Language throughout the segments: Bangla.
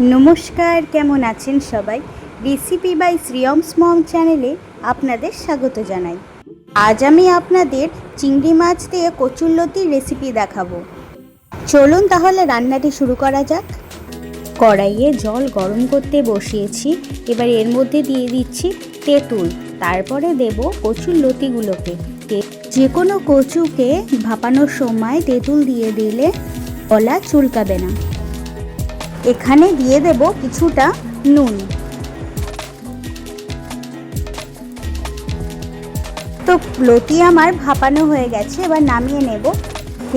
নমস্কার, কেমন আছেন সবাই? রেসিপি বাই শ্রিয়মস মম চ্যানেলে আপনাদের স্বাগত জানাই। আজ আমি আপনাদের চিংড়ি মাছ দিয়ে কচুরলতির রেসিপি দেখাবো। চলুন তাহলে রান্নাটি শুরু করা যাক। কড়াইয়ে জল গরম করতে বসিয়েছি। এবার এর মধ্যে দিয়ে দিচ্ছি তেঁতুল, তারপরে দেব কচুরলতিগুলোকে। যে কোনো কচুকে ভাপানোর সময় তেঁতুল দিয়ে দিলে গলা চুলকাবে না। এখানে দিয়ে দেব কিছুটা নুন। তো লতি আমার ভাপানো হয়ে গেছে, এবার নামিয়ে নেব।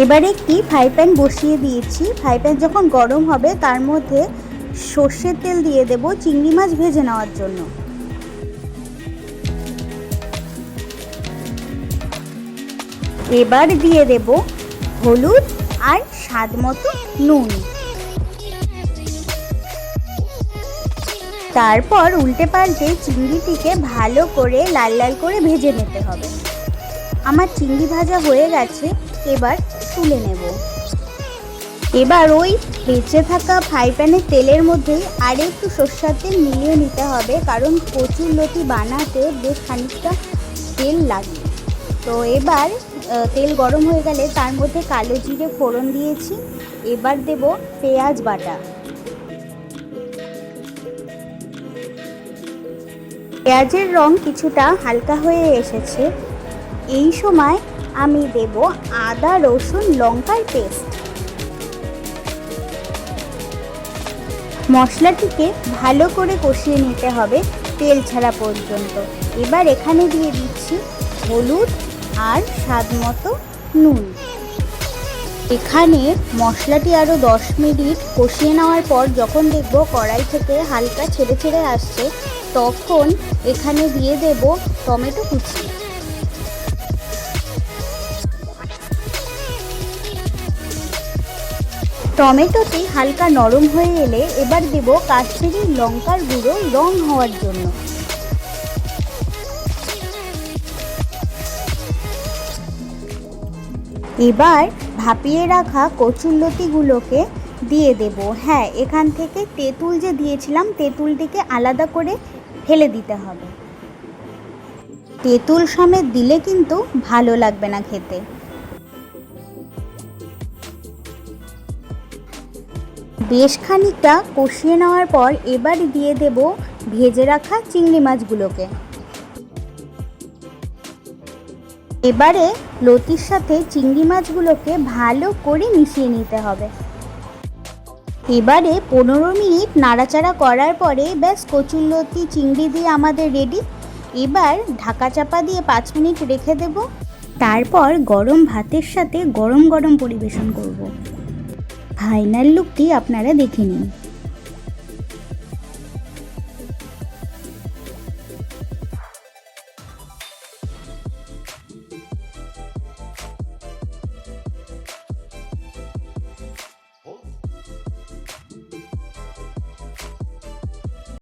এবার একটি ফ্রাই প্যান বসিয়ে দিয়েছি। ফ্রাই প্যান যখন গরম হবে তার মধ্যে সর্ষের তেল দিয়ে দেব চিংড়ি মাছ ভেজে নেওয়ার জন্য। এবার দিয়ে দেব হলুদ আর স্বাদ মতো নুন। তারপর উল্টে পাল্টে চিংড়িটিকে ভালো করে লাল লাল করে ভেজে নিতে হবে। আমার চিংড়ি ভাজা হয়ে গেছে, এবার তুলে নেব। এবার ওই বেঁচে থাকা ফ্রাই প্যানের তেলের মধ্যেই আর একটু সরষের তেল মিলিয়ে নিতে হবে, কারণ কচুরলতি বানাতে বেশ খানিকটা তেল লাগে। তো এবার তেল গরম হয়ে গেলে তার মধ্যে কালো জিরে ফোড়ন দিয়েছি। এবার দেব পেঁয়াজ বাটা। পেঁয়াজের রং কিছুটা হালকা হয়ে এসেছে। এই সময় আমি দেব আদা রসুন লঙ্কার পেস্ট। মশলাটিকে ভালো করে কষিয়ে নিতে হবে তেল ছাড়া পর্যন্ত। এবার এখানে দিয়ে দিচ্ছি হলুদ আর স্বাদ মতো নুন। এখানে মশলাটি আরও 10 মিনিট কষিয়ে নেওয়ার পর যখন দেখব কড়াই থেকে হালকা ছেড়ে ছেড়ে আসছে, তখন এখানে দিয়ে দেব টমেটো কুচি। টমেটোটি হালকা নরম হয়ে এলে এবার দেব কাশ্মীরি লঙ্কার গুঁড়ো রং হওয়ার জন্য। এবার ভাপিয়ে রাখা কচুরলতিগুলোকে দিয়ে দেব। হ্যাঁ, এখান থেকে তেঁতুল যে দিয়েছিলাম, তেঁতুলটিকে আলাদা করে ফেলে দিতে হবে। তেঁতুল সমেত দিলে কিন্তু ভালো লাগবে না খেতে। বেশ খানিকটা কষিয়ে নেওয়ার পর এবার দিয়ে দেব ভেজে রাখা চিংড়ি মাছগুলোকে। এবারে লতির সাথে চিংড়ি মাছগুলোকে ভালো করে মিশিয়ে নিতে হবে। এবারে 15 মিনিট নাড়াচাড়া করার পরে ব্যাস কচুরলতি চিংড়ি দিয়ে আমাদের রেডি। এবার ঢাকা চাপা দিয়ে 5 মিনিট রেখে দেব। তারপর গরম ভাতের সাথে গরম গরম পরিবেশন করব। ফাইনাল লুকটি আপনারা দেখে নিন।